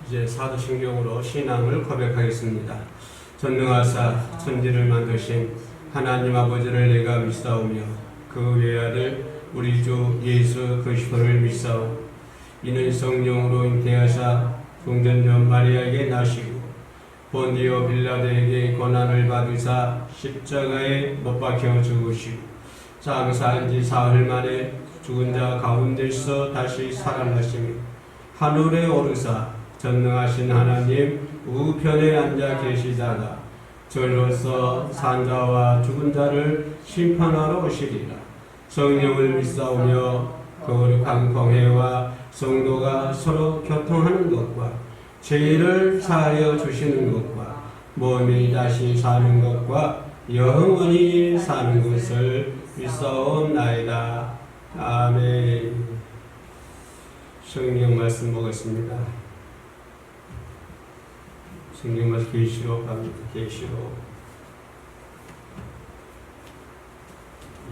이제 사도신경으로 신앙을 고백하겠습니다. 전능하사 천지를 만드신 하나님 아버지를 내가 믿사오며 그 외아들 우리 주 예수 그리스도를 믿사오. 이는 성령으로 잉태하사 동전녀 마리아에게 나시고 본디오 빌라도에게 고난을 받으사 십자가에 못 박혀 죽으시고 장사한 지 사흘 만에 죽은 자 가운데서 다시 살아나시며 하늘에 오르사 전능하신 하나님 우편에 앉아 계시다가 저로서 산자와 죽은 자를 심판하러 오시리라. 성령을 믿사오며 거룩한 공회와 성도가 서로 교통하는 것과 죄를 사하여 주시는 것과 몸이 다시 사는 것과 영원히 사는 것을 믿사옵나이다. 아멘. 성령 말씀 보겠습니다. 성경 말씀 계시록 갑니다. 계시록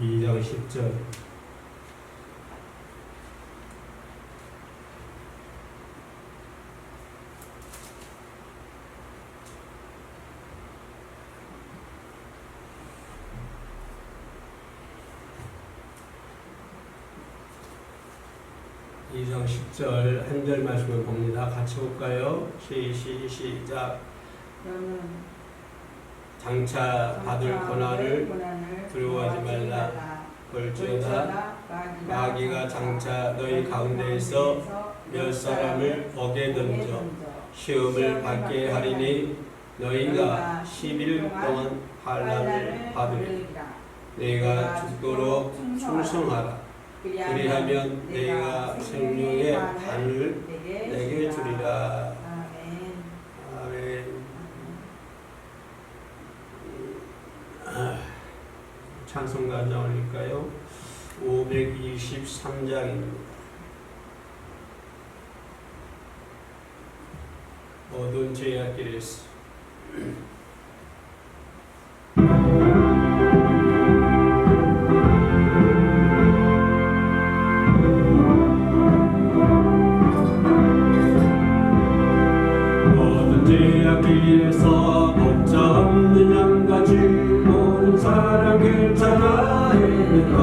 2장 10절. 이장 10절 한 절 말씀을 봅니다. 같이 볼까요? 시작. 장차 받을 고난을 두려워하지 말라. 볼지어다 마귀가 장차 너희 가운데에서 몇 사람을 오게 던져 시험을 받게 하리니 너희가 10일 동안 환난을 받으리라. 내가 죽도록 충성하라. 그리하면 내가 생명의 반을 내게 주리라. 아멘. 찬송가 올릴까요? 523장입니다. 모든 죄악길에서 길에서 목자 없는 양같이 모든 사람 괜찮아 했는가.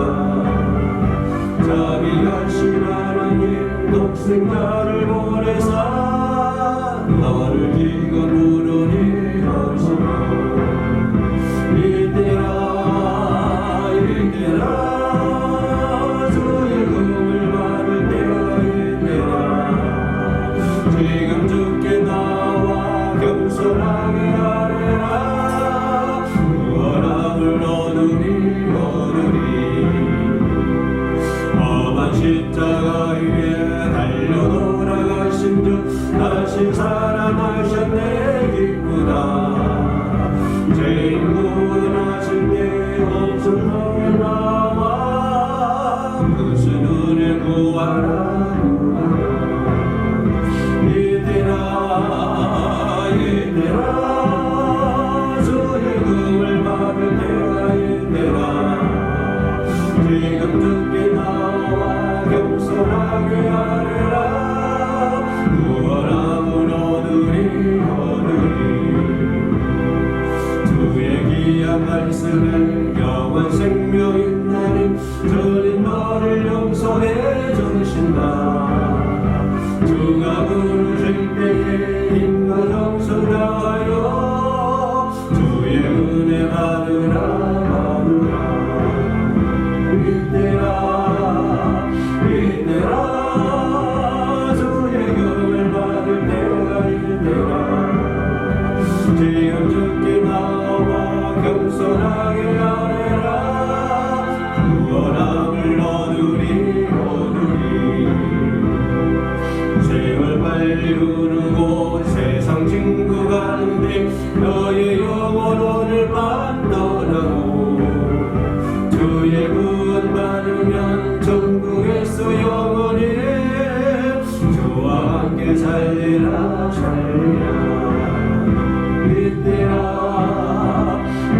자비 하신 하나님 독생자를 보내사 너를 지금 부르니 하시며 이때라 주의 금을 받을 때가 이때라. 지금 주께 나와 겸손하게 하리라. 원함을 얻으리 험한 십자가 위에 달려 돌아가신 주 다시 살아나셨네. 기쁘다. 죄인 구원하신 때 엄청나게 나와 무슨 은혜 구하라. 주의 금을 받을 때가 이때라. 지금 주께 나와 겸손하게 하리라. 구원함을 얻으리 주의 귀한 말씀에 영원 생명인 나님 저린 너를 용서해 주신다. 주가 부르실 때에 힘과 정성 다하여 주의 은혜 받으라. 이때라 주의 금을 받을 때가 이때라. 지금 주께 나와 겸손하게 하리라. 구원함을 얻으리 세월 빨리 흐르고 세상 친구 가는데 너의 영혼 오늘 밤 떠나고 주의 구원 받으면 천국에서 영원히 주와 함께 살리라.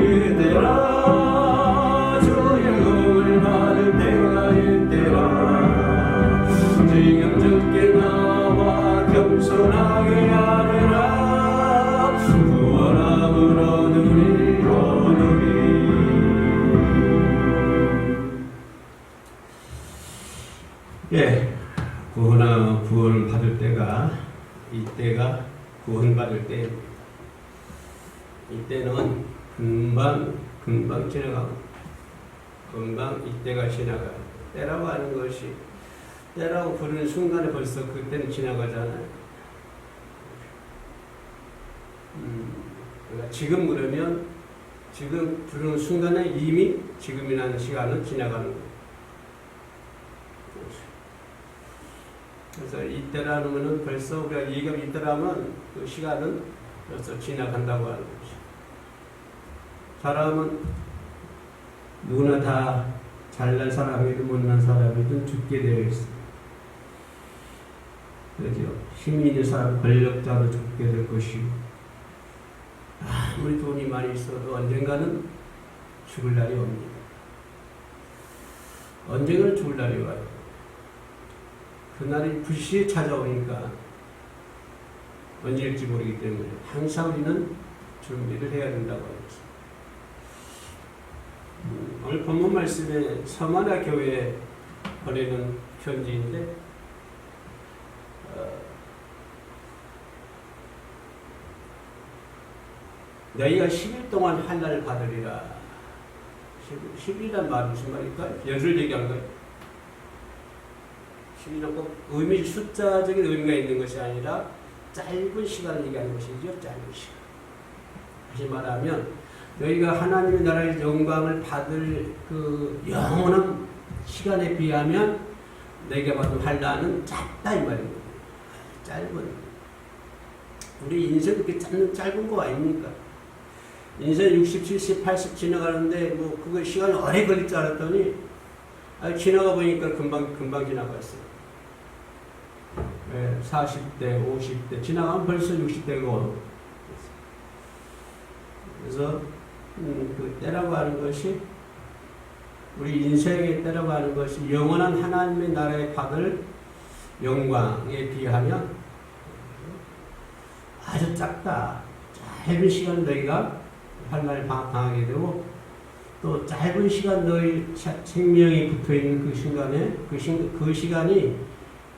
이때라 주의 금을 받을 때가 이때라. 지금 주께 나와 겸손하게 예, 구원을 받을 때가 이때가 구원받을 때입니다. 이때는 금방 지나가고 금방 이때가 지나가고 때라고 하는 것이 때라고 부르는 순간에 벌써 그때는 지나가잖아요. 그러니까 지금 그러면 지금 부르는 순간에 이미 지금이라는 시간은 지나가는 거예요. 그래서 이때라는 것은 벌써 우리가 얘기가 이때라면 그 시간은 벌써 지나간다고 하는 거죠. 사람은 누구나 다 잘난 사람이든 못난 사람이든 죽게 되어 있습니다. 그렇죠? 힘이 있는 사람, 권력자도 죽게 될 것이고 아무리 돈이 많이 있어도 언젠가는 죽을 날이 옵니다. 언젠가는 죽을 날이 와요. 그날이 불시에 찾아오니까 언제일지 모르기 때문에 항상 우리는 준비를 해야 된다고 하겠습니다. 오늘 본문 말씀에 서마나 교회에 보내는 편지인데 너희가 10일 동안 환난을 받으리라. 10일이란 말이 무슨 말일까? 열흘 얘기하는 거예요. 10일은 꼭 숫자적인 의미가 있는 것이 아니라 짧은 시간을 얘기하는 것이죠. 짧은 시간. 다시 말하면 너희가 하나님의 나라의 영광을 받을 그 영원한 시간에 비하면 너희가 받은 환난은 짧다 이 말입니다. 짧은. 우리 인생 그렇게 짧은 거 아닙니까? 인생 60, 70, 80 지나가는데 뭐 그거 시간이 오래 걸릴 줄 알았더니 지나가 보니까 금방 지나갔어요. 40대, 50대 지나가면 벌써 60대고 그래서 그 때라고 하는 것이 우리 인생의 때라고 하는 것이 영원한 하나님의 나라에 받을 영광에 비하면 아주 작다. 짧은 시간 너희가 환난을 당하게 되고 또 짧은 시간 너희 생명이 붙어있는 그 순간에 그 시간이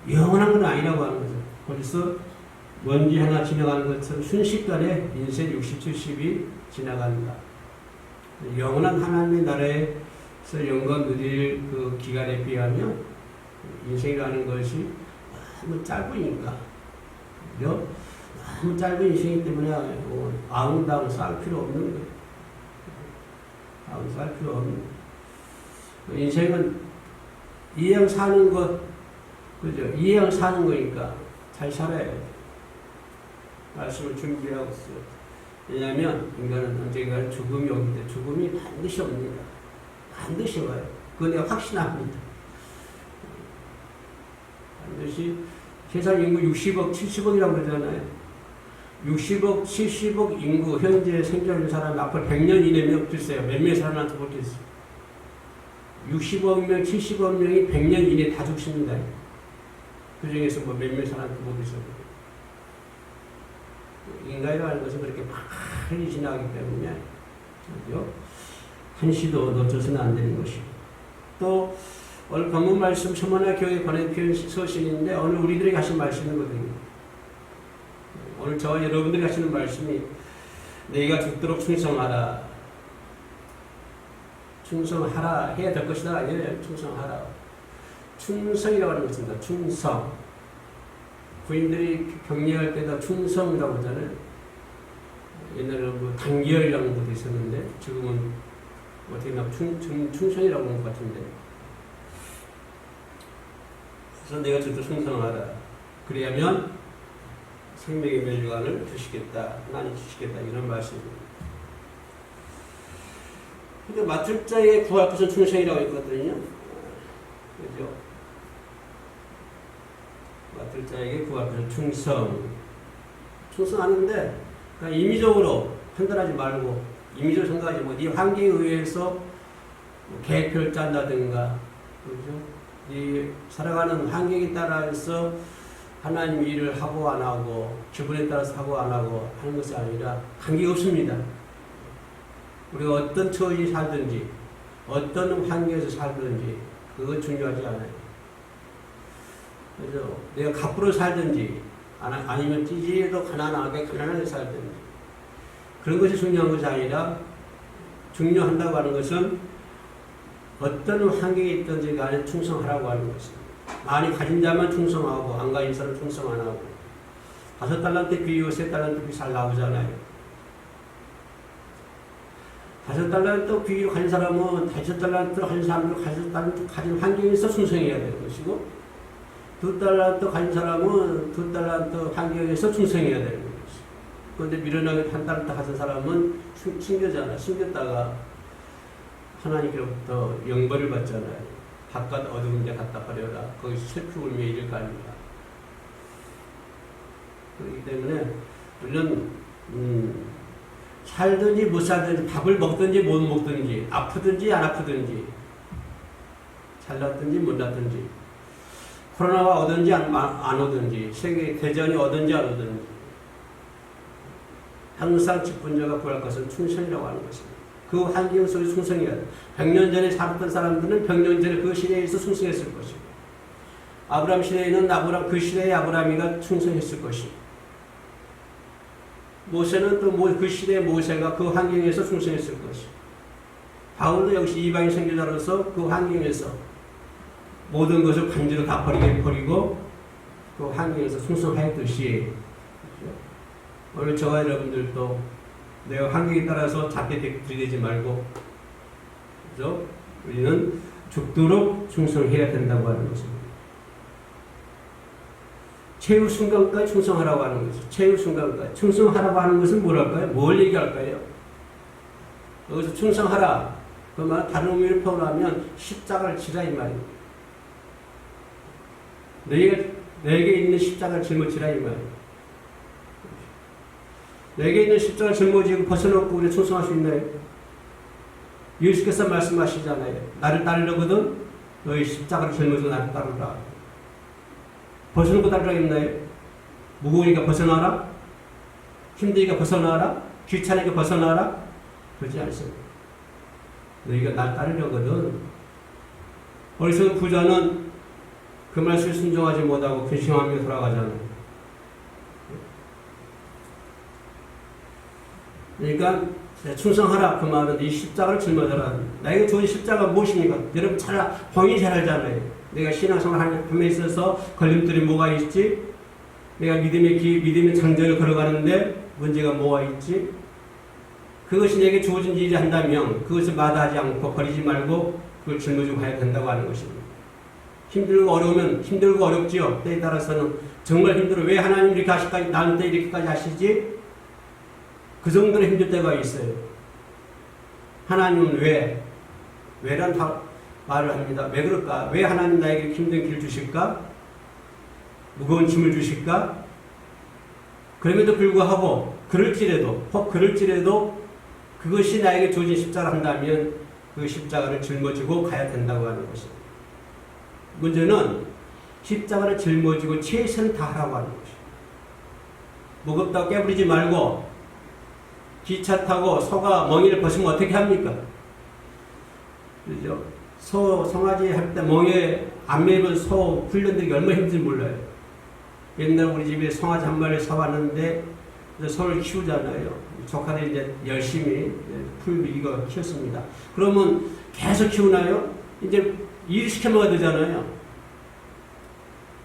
영원한 건 아니라고 하는 거죠. 벌써 먼지 하나 지나가는 것처럼 순식간에 인생 60, 70이 지나간다. 영원한 하나님의 나라에서 영광 누릴 그 기간에 비하면 인생이라는 것이 너무 짧으니까 그죠? 너무 짧은 인생이기 때문에 아웅다웅 쌀 필요 없는 거예요. 아웅 쌀 필요 없는 거예요. 인생은 이왕 사는 것, 그죠? 이왕 사는 거니까 잘 살아야 돼. 말씀을 준비하고 있어요. 왜냐하면 인간은 언젠가 죽음이 오기 때문에 죽음이 반드시 옵니다. 반드시 와요. 그거 내가 확신합니다. 반드시 세상 인구 60억, 70억이라고 그러잖아요. 60억, 70억 인구 현재 생존 있는 사람이 앞으로 100년 이내면 글쎄요. 몇 명의 사람한테 모르겠어요. 60억 명, 70억 명이 100년 이내에 다 죽습니다. 그 중에서 뭐 몇 명의 사람한테 모르겠어요. 인간이라는 것은 그렇게 빨리 지나가기 때문에 그렇죠? 한시도 놓쳐서는 안 되는 것이고 또 오늘 본문 말씀 서머나 교회 보낸 서신인데 오늘 우리들에게 하신 말씀이거든요. 오늘 저와 여러분들이 하시는 말씀이 너희가 죽도록 충성하라. 충성하라 해야 될 것이다. 아니에요. 충성하라. 충성이라고 하는 것입니다. 충성. 부인들이 격려할 때도 충성이라고 하잖아요. 옛날에는 뭐 단결이라는 것도 있었는데 지금은 어떻게 보면 충성이라고 하는 것 같은데 그래서 내가 저도 충성하라. 그래야면 생명의 멸류관을 주시겠다. 하나님 주시겠다. 이런 말씀입니다. 근데 맡을 자에게 구할 것은 충성이라고 했거든요. 그죠? 맡을 자에게 구할 것은 충성하는데 그러니까 임의적으로 판단하지 말고 임의적으로 생각하지 뭐 네 환경에 의해서 계획표를 짠다든가 그죠? 네 살아가는 환경에 따라서 하나님 일을 하고 안 하고 기분에 따라서 하고 안 하고 하는 것이 아니라 관계가 없습니다. 우리가 어떤 처지에 살든지 어떤 환경에서 살든지 그건 중요하지 않아요. 그래서 내가 갑부로 살든지 아니면 찌질이도 가난하게 살든지 그런 것이 중요한 것이 아니라 중요한다고 하는 것은 어떤 환경에 있든지 간에 충성하라고 하는 것입니다. 많이 가진 자만 충성하고 안 가진 사람 충성 안 하고 5달란트 비유 3달란트 비유 잘 나오잖아요. 5달란트 비유 가진 사람은 5달란트 가진 사람도 5달란트 가진 환경에서 충성해야 되는 것이고 2달란트 가진 사람은 2달란트 환경에서 충성해야 되는 것이고 그런데 미련하게 1달란트 가진 사람은 숨겼다가 하나님께로부터 영벌을 받잖아요. 바깥 어두운 데 갖다 버려라. 거기서 슬피 울며 이를 거 아닙니다. 그렇기 때문에 물론 살든지 못 살든지 밥을 먹든지 못 먹든지 아프든지 안 아프든지 잘났든지 못났든지 코로나가 오든지 안 오든지 세계 대전이 오든지 안 오든지 항상 직분자가 구할 것은 충성이라고 하는 것입니다. 그 환경 속에 충성해야 돼. 100년 전에 살았던 사람들은 100년 전에 그 시대에서 충성했을 것이고 아브라함 시대에는 그 시대의 아브라함이가 충성했을 것이고 모세는 또 그 시대의 모세가 그 환경에서 충성했을 것이고 바울도 역시 이방인 선교자로서 그 환경에서 모든 것을 간지로 다 버리고 그 환경에서 충성하였듯이 오늘 저와 여러분들도 내가 환경에 따라서 작게 들이대지 말고 그래서 우리는 죽도록 충성해야 된다고 하는 것입니다. 최후 순간까지 충성하라고 하는 것이죠. 최후 순간까지 충성하라고 하는 것은 뭐랄까요? 뭘 얘기할까요? 여기서 충성하라 그러면 다른 의미를 표현하면 십자가를 지라 이 말입니다. 내게 있는 십자가를 짊어지라 이 말입니다. 내게 있는 십자가를 짊어지고 벗어놓고 우리 충성할 수 있나요? 예수께서 말씀하시잖아요. 나를 따르려거든 너희 십자가를 짊어지고 나를 따르라. 벗어놓고 따르라 했나요? 무거우니까 벗어나라? 힘드니까 벗어나라? 귀찮으니까 벗어나라? 그렇지 않습니다. 너희가 날 따르려거든 어리석은 부자는 그 말씀에 순종하지 못하고 근심하며 돌아가잖아요. 그러니까 충성하라 그 말은 이 십자가를 짊어져라. 나에게 좋은 십자가 무엇입니까? 여러분 본인이 잘 알잖아요. 내가 신앙생활 함에 있어서 걸림돌이 뭐가 있지? 내가 믿음의 장전을 걸어가는데 문제가 뭐가 있지? 그것이 내게 주어진 일이 한다면 그것을 마다하지 않고 버리지 말고 그걸 짊어지고 가야 된다고 하는 것입니다. 힘들고 어려우면 힘들고 어렵지요. 때에 따라서는 정말 힘들어. 왜 하나님 이렇게 하실까지 나한테 이렇게까지 하시지? 그 정도로 힘들 때가 있어요. 하나님은 왜란 말을 합니다. 왜 그럴까? 왜 하나님 나에게 힘든 길을 주실까? 무거운 짐을 주실까? 그럼에도 불구하고 그럴지라도 그것이 나에게 주어진 십자가를 한다면 그 십자가를 짊어지고 가야 된다고 하는 것입니다. 문제는 십자가를 짊어지고 최선을 다하라고 하는 것입니다. 무겁다고 깨부리지 말고 기차 타고 소가 멍이를 벗으면 어떻게 합니까? 그죠? 송아지 할 때 멍에 안 매면 소 훈련되기 얼마나 힘든지 몰라요. 옛날 우리 집에 송아지 한 마리 사왔는데 소를 키우잖아요. 조카들이 이제 열심히 풀미기고 키웠습니다. 그러면 계속 키우나요? 이제 일을 시켜 먹어야 되잖아요.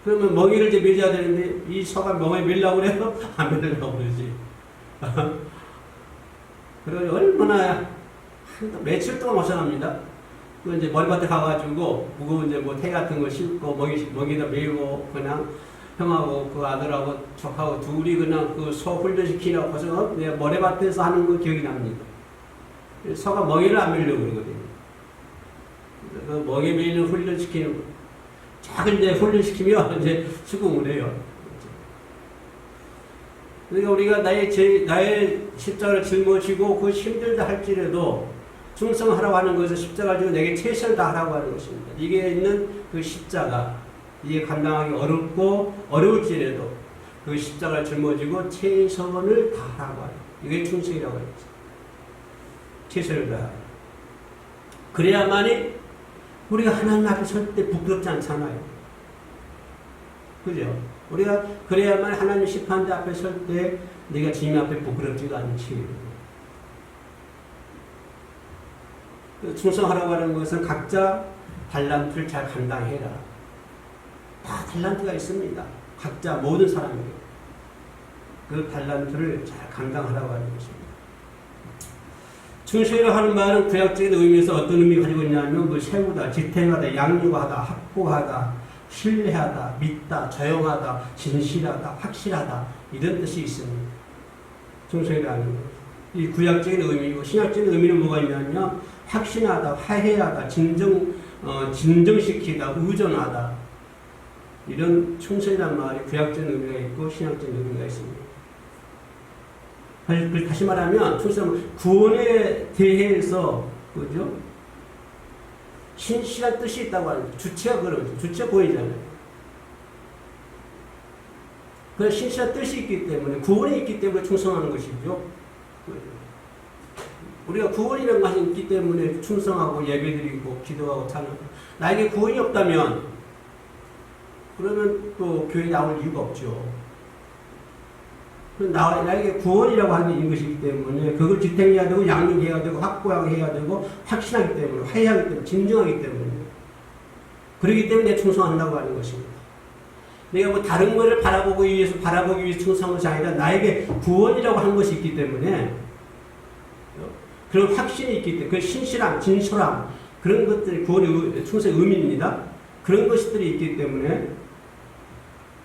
그러면 멍이를 이제 매줘야 되는데 이 소가 멍에 매려고 그래요? 안 매려고 그러지. 그리고 얼마나 며칠 동안 벗어납니다. 그 이제 머리밭에 가가지고 무거운 이제 뭐 태 같은 거 싣고 먹이다 메우고 그냥 형하고 그 아들하고 조카하고 둘이 그냥 그 소 훈련시키라고 해서 내가 머리밭에서 하는 거 기억이 납니다. 소가 먹이를 안 매려고 그러거든요. 그 먹이 매이는 훈련시키는 거. 작은 데 훈련시키면 이제 수긍을 해요. 그러니까 우리가 나의 십자가를 짊어지고 그 힘들다 할지라도 충성하라고 하는 것은 십자가를 지고 내게 최선을 다하라고 하는 것입니다. 이게 있는 그 십자가, 이게 감당하기 어렵고 어려울지라도 그 십자가를 짊어지고 최선을 다하라고 하는 이게 충성이라고 하는 거죠. 최선을 다하라. 그래야만이 우리가 하나님 앞에 설 때 부끄럽지 않잖아요. 그죠? 우리가 그래야만 하나님 심판대 앞에 설 때 네가 주님 앞에 부끄럽지가 않지. 충성하라고 하는 것은 각자 달란트를 잘 감당해라. 다 달란트가 있습니다. 각자 모든 사람에게 그 달란트를 잘 감당하라고 하는 것입니다. 충성이라고 하는 말은 구약적인 의미에서 어떤 의미가 가지고 있냐면 그 세우다, 지탱하다, 양육하다, 확보하다, 신뢰하다, 믿다, 조용하다, 진실하다, 확실하다 이런 뜻이 있습니다. 충성이라는 것. 이 구약적인 의미고 신약적인 의미는 뭐가 있냐면 확신하다, 화해하다, 진정시키다, 의존하다 이런 충성이라는 말이 구약적인 의미가 있고 신약적인 의미가 있습니다. 다시 말하면 충성은 구원에 대해서 그죠? 신실한 뜻이 있다고 하는 주체가 그런 주체 구원이잖아요. 그 신실한 뜻이 있기 때문에 구원이 있기 때문에 충성하는 것이죠. 우리가 구원이라는 것이 있기 때문에 충성하고 예배드리고 기도하고 찬양하고 나에게 구원이 없다면 그러면 또 교회에 나올 이유가 없죠. 나에게 구원이라고 하는 게 있는 것이기 때문에 그걸 지탱해야 되고 양육해야 되고 확보해야 되고 확신하기 때문에 화해하기 때문에 진정하기 때문에 그렇기 때문에 내가 충성한다고 하는 것입니다. 내가 뭐 다른 것을 바라보기 위해서 충성한 것이 아니라 나에게 구원이라고 하는 것이 있기 때문에 그런 확신이 있기 때문에 그 신실함, 진솔함 그런 것들이 구원의 충성의 의미입니다. 그런 것들이 있기 때문에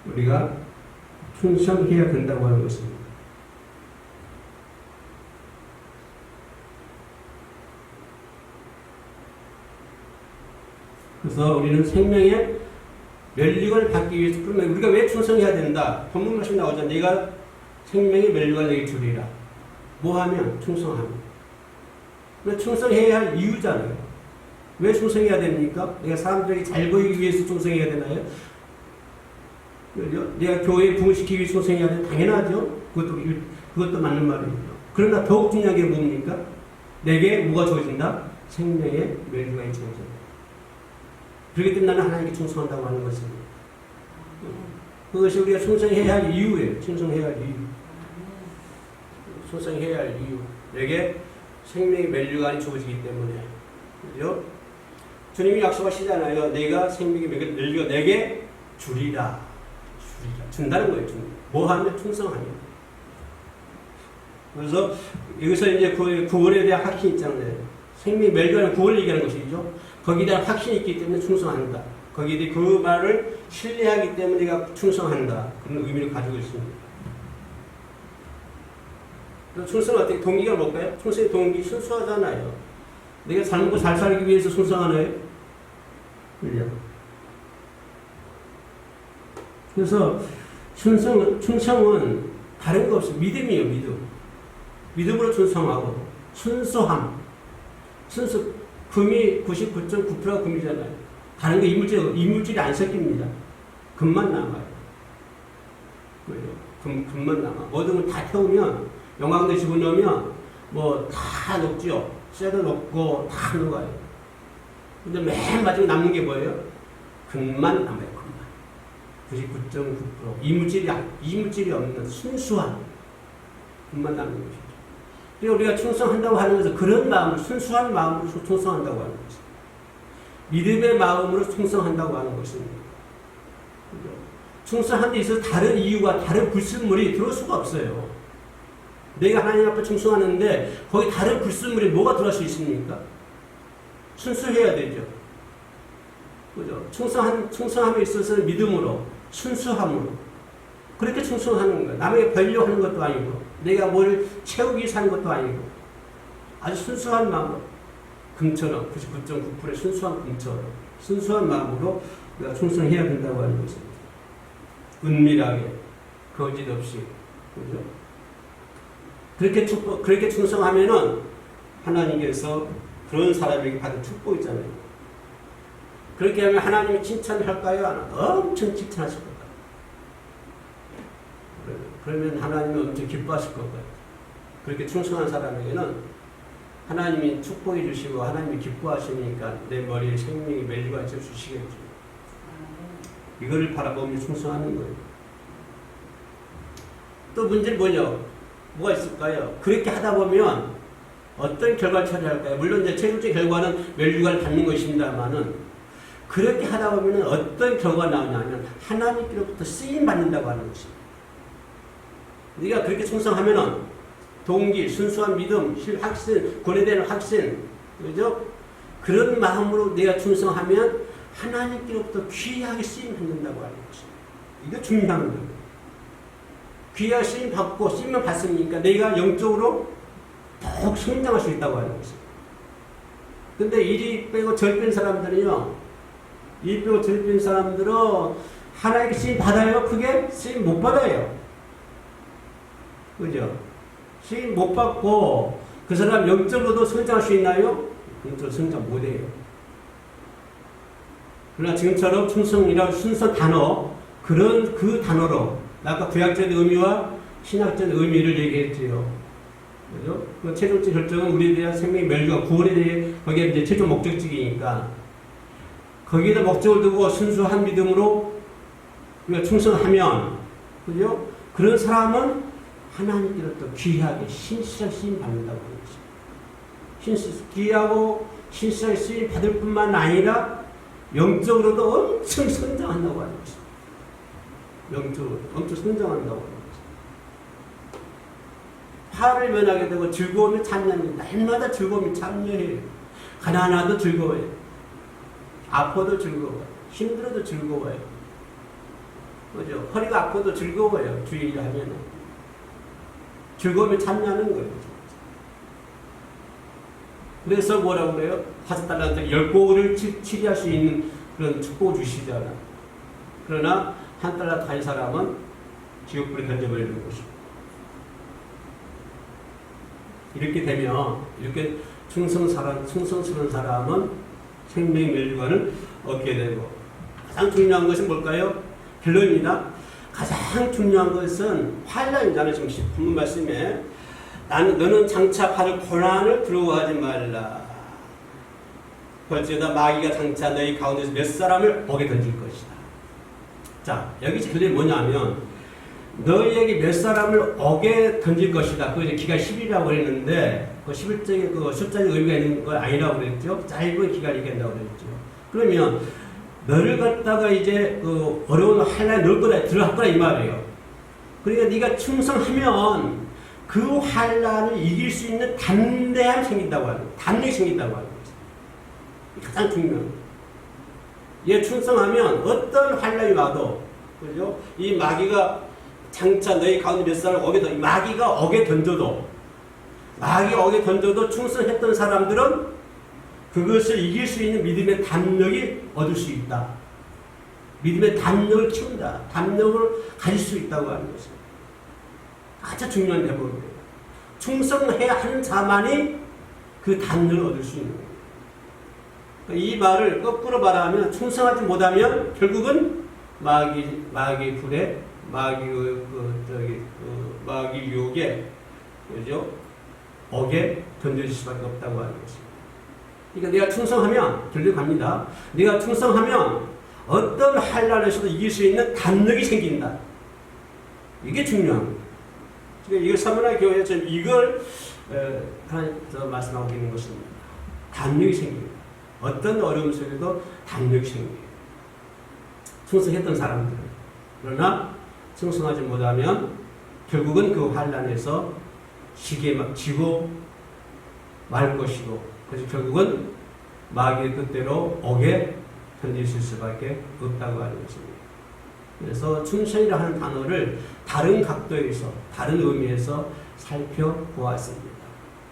우리가 충성해야 된다고 하는 것입니다. 그래서 우리는 생명의 멸류관을 받기 위해서 그러면 우리가 왜 충성해야 된다? 본문 말씀 나오잖아. 네가 생명의 멸류관을 내게 주리라. 뭐 하면? 충성하면. 충성해야 할 이유잖아요. 왜 충성해야 됩니까? 내가 사람들에게 잘 보이기 위해서 충성해야 되나요? 내가 교회에 부흥시키기 위해서 충성해야 되나요? 당연하죠. 그것도 맞는 말입니다. 그러나 더욱 중요한 게 뭡니까? 내게 뭐가 주어진다? 생명의 멸류관이 주어진다. 그렇기 때문에 나는 하나님께 충성한다고 하는 것입니다. 그것이 우리가 충성해야 할 이유예요. 충성해야 할 이유. 충성해야 할 이유. 내게 생명의 멸류관이 주어지기 때문에. 그죠? 주님이 약속하시잖아요. 내가 생명의 멸류관 내게 주리라. 준다는 거예요. 뭐 하면? 충성하면. 그래서 여기서 이제 구원에 대한 확신이 있잖아요. 생명의 멸류관은 구원을 얘기하는 것이죠. 거기에 대한 확신이 있기 때문에 충성한다. 거기에 대해 그 말을 신뢰하기 때문에 내가 충성한다. 그런 의미를 가지고 있습니다. 충성은 어떻게 동기가 뭘까요? 충성의 동기 순수하잖아요. 내가 삶고 잘 살기 위해서 충성하나요? 그죠? 그래서 충성은 다른 거 없이 믿음이에요. 믿음으로 충성하고 순수함. 금이 99.9%가 금이잖아요. 다른 게 이물질이 안 섞입니다. 금만 남아요. 그죠? 금만 남아. 모든 걸 다 태우면 영광대 집어넣으면 뭐 다 녹죠. 쇠도 녹고 다 녹아요. 근데 맨 마지막에 남는 게 뭐예요? 금만 남아요. 금만. 99.9%. 이물질이 없는 순수한 금만 남는 것이죠. 그리고 우리가 충성한다고 하는 것은 그런 마음을 순수한 마음으로 충성한다고 하는 것입니다. 믿음의 마음으로 충성한다고 하는 것입니다. 그죠? 충성한 데 있어서 다른 이유가 다른 불순물이 들어올 수가 없어요. 내가 하나님 앞에 충성하는데 거기 다른 불순물이 뭐가 들어갈 수 있습니까? 순수해야 되죠. 그죠? 충성함에 있어서는 믿음으로, 순수함으로. 그렇게 충성하는 거예요. 남에게 벌려하는 것도 아니고, 내가 뭘 채우기 위해서 하는 것도 아니고, 아주 순수한 마음으로, 금처럼, 99.9%의 순수한 금처럼, 순수한 마음으로 우리가 충성해야 된다고 하는 것입니다. 은밀하게, 거짓 없이. 그죠? 그렇게 충성하면은 하나님께서 그런 사람에게 받은 축복이잖아요. 그렇게 하면 하나님이 칭찬을 할까요? 안 할까요? 엄청 칭찬하실 것 같아요. 그러면 하나님은 엄청 기뻐하실 것 같아요. 그렇게 충성한 사람에게는 하나님이 축복해 주시고 하나님이 기뻐하시니까 내 머리에 생명이 멸류관을 주시겠죠. 이거를 바라보며 충성하는 거예요. 또 문제는 뭐가 있을까요? 그렇게 하다 보면 어떤 결과를 초래할까요? 물론 이제 최종적인 결과는 멸류관을 받는 것입니다만은 그렇게 하다 보면 어떤 결과가 나오냐면 하나님께로부터 쓰임 받는다고 하는 것입니다. 네가 그렇게 충성하면은 동기, 순수한 믿음, 확신, 권위되는 확신, 그죠? 그런 마음으로 내가 충성하면 하나님께로부터 귀하게 쓰임 받는다고 하는 것입니다. 이거 중요한 거예요. 귀하게 쓰임 받고 쓰임을 받으니까 내가 영적으로 더욱 성장할 수 있다고 하는 것입니다. 근데 이리 빼고 저리 뺀 사람들은요, 이리 빼고 저리 뺀 사람들은 하나님께 쓰임 받아요? 크게? 쓰임 못 받아요. 그죠? 쓰임 못 받고 그 사람 영적으로도 성장할 수 있나요? 영적으로 성장 못 해요. 그러나 지금처럼 충성이라는 순서 단어, 그 단어로 아까 구약적인 의미와 신학적인 의미를 얘기했지요. 그죠? 그 최종적 결정은 우리에 대한 생명의 멸류관, 구원에 대해 거기에 이제 최종 목적지이니까 거기에다 목적을 두고 순수한 믿음으로 우리가 충성하면, 그죠? 그런 사람은 하나님께로부터 귀하게 신실하게 쓰임 받는다고 하는 것입니다. 귀하고 신실하게 쓰임 받을 뿐만 아니라 영적으로도 엄청 성장한다고 하는 것입니다. 영적으로 엄청 성장한다고 하는 것입니다. 화를 면하게 되고 즐거움이 참여합니다. 날마다 즐거움이 참여해요. 가난하도 즐거워요. 아파도 즐거워요. 힘들어도 즐거워요. 그죠? 허리가 아파도 즐거워요. 주의 일을 하면은. 즐거움에 참여하는 거예요. 그래서 뭐라고 그래요? 5달란트 10고를 치리할 수 있는 그런 축복을 주시잖아. 그러나 1달란트 한 사람은 지옥불에 던져버리는 것입니다. 이렇게 되면, 이렇게 충성스러운 사람은 생명의 멸류관을 얻게 되고, 가장 중요한 것은 뭘까요? 결론입니다. 가장 중요한 것은 환난이잖아요. 지금 본문 말씀에 너는 장차 받을 고난을 두려워하지 말라. 벌지어다 마귀가 장차 너희 가운데서 몇 사람을 옥에 던질 것이다. 자, 여기 결론이 뭐냐면 너희에게 몇 사람을 옥에 던질 것이다. 그거 이제 기가 10일이라고 했는데 그 11쪽에 그 숫자의 의미가 있는 거 아니라고 그랬죠. 짧은 기간을 얘기한다고 그랬죠. 그러면 너를 갖다가 이제 그 어려운 환란에 넣을 거다, 들어갈 거다 이 말이에요. 그러니까 네가 충성하면 그 환란을 이길 수 있는 담대함이 생긴다고 하는 거예요. 담력이 생긴다고 하는 거죠. 가장 중요한 거예요. 얘 충성하면 어떤 환란이 와도, 그죠? 이 마귀가 장차 너희 가운데 몇 사람을 옥에 던져, 마귀가 옥에 던져도 충성했던 사람들은 그것을 이길 수 있는 믿음의 담력이 얻을 수 있다. 믿음의 담력을 키운다. 담력을 가질 수 있다고 하는 것입니다. 가장 중요한 대목이에요. 충성해야 하는 자만이 그 담력을 얻을 수 있는 거예요. 이 말을 거꾸로 말하면 충성하지 못하면 결국은 마귀 불에 마귀 유혹에, 그죠? 옥에 던져질 수밖에 없다고 하는 것입니다. 그러니까 내가 충성하면 결국 갑니다. 내가 충성하면 어떤 환난에서도 이길 수 있는 담력이 생긴다. 이게 중요한 거예요. 그러니까 이걸 사문화 교회에서 이걸 하나님께서 말씀하고 있는 것입니다. 담력이 생깁니다. 어떤 어려움 속에도 담력이 생깁니다. 충성했던 사람들은. 그러나 충성하지 못하면 결국은 그 환난에서 지고 말 것이고, 그래서 결국은 마귀의 뜻대로 옥에 던질 수밖에 없다고 하는 것입니다. 그래서 충성이라 하는 단어를 다른 각도에서, 다른 의미에서 살펴보았습니다.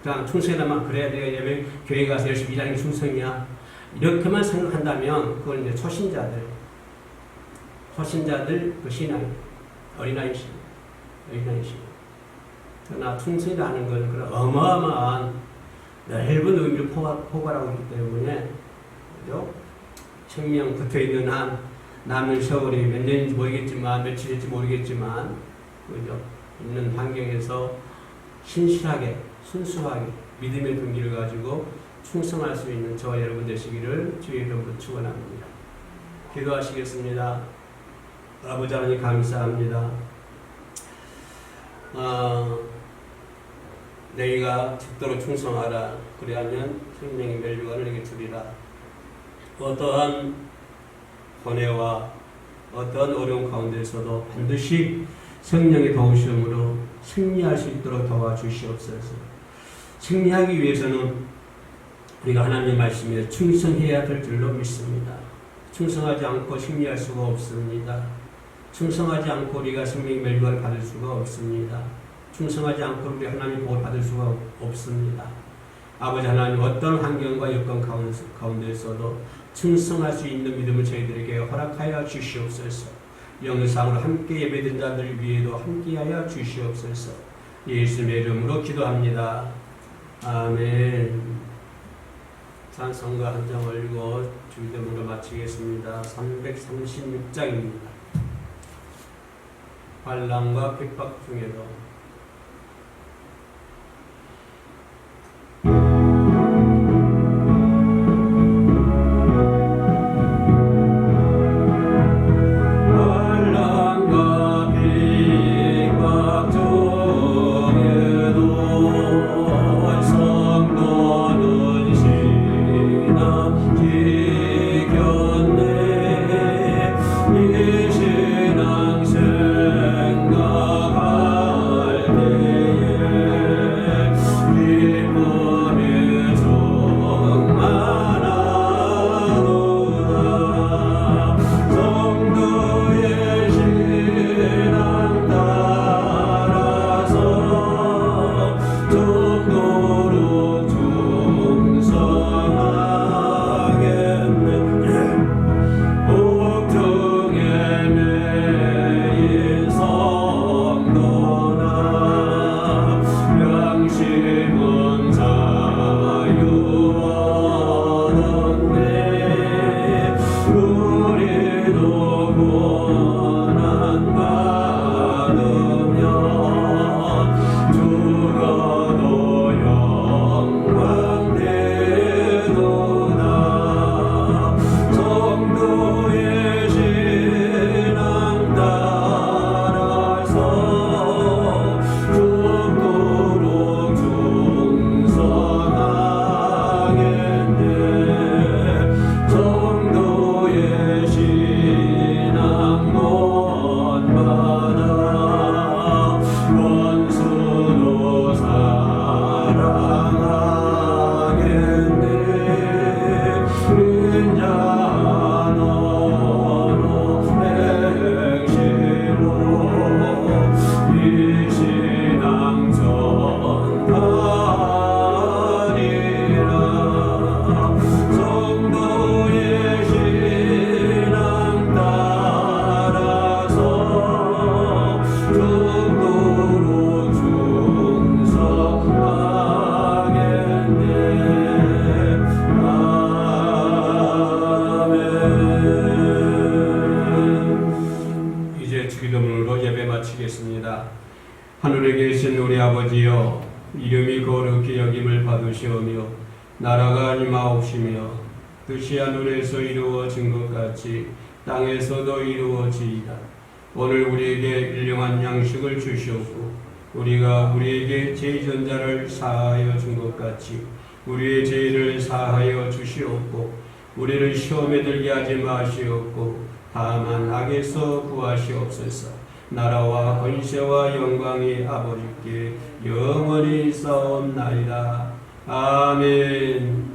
그냥 충성이라면 그래야 내가 교회 가서 열심히 일하는 게 충성이야. 이렇게만 생각한다면 그건 이제 초신자들 그 신앙, 어린아이십. 그러나 충성이라는 건 그런 어마어마한 넓은 의미를 포괄하고 있기 때문에, 그죠? 생명 붙어있는 한 남은 세월이 몇 년인지 모르겠지만, 며칠일지 모르겠지만, 그죠? 있는 환경에서 신실하게, 순수하게 믿음의 동기를 가지고 충성할 수 있는 저와 여러분 되시기를 주의 이름으로 축원합니다. 기도하시겠습니다. 아버지 하나님 감사합니다. 너희가 죽도록 충성하라. 그리하면 생명의 멸류관을 내게 주리라. 어떠한 고뇌와 어떠한 어려움 가운데서도 반드시 성령의 도우심으로 승리할 수 있도록 도와주시옵소서. 승리하기 위해서는 우리가 하나님의 말씀에 충성해야 될 줄로 믿습니다. 충성하지 않고 승리할 수가 없습니다. 충성하지 않고 우리가 생명의 멸류관을 받을 수가 없습니다. 충성하지 않고 우리 하나님 복을 받을 수가 없습니다. 아버지 하나님, 어떤 환경과 여건 가운데서도 충성할 수 있는 믿음을 저희들에게 허락하여 주시옵소서. 영상으로 함께 예배된 자들 위에도 함께하여 주시옵소서. 예수님의 이름으로 기도합니다. 아멘. 찬송가 한 장 올리고 주기도문으로 마치겠습니다. 336장입니다. 환난과 핍박 중에도 하늘에 계신 우리 아버지여, 이름이 거룩히 여김을 받으시오며 나라가 임하옵시며 뜻이 하늘에서 이루어진 것 같이 땅에서도 이루어지이다. 오늘 우리에게 일용한 양식을 주시옵고 우리가 우리에게 죄전자를 사하여 준 것 같이 우리의 죄를 사하여 주시옵고 우리를 시험에 들게 하지 마시옵고 다만 악에서 구하시옵소서. 나라와 권세와 영광이 아버지께 영원히 있사옵나이다. 아멘.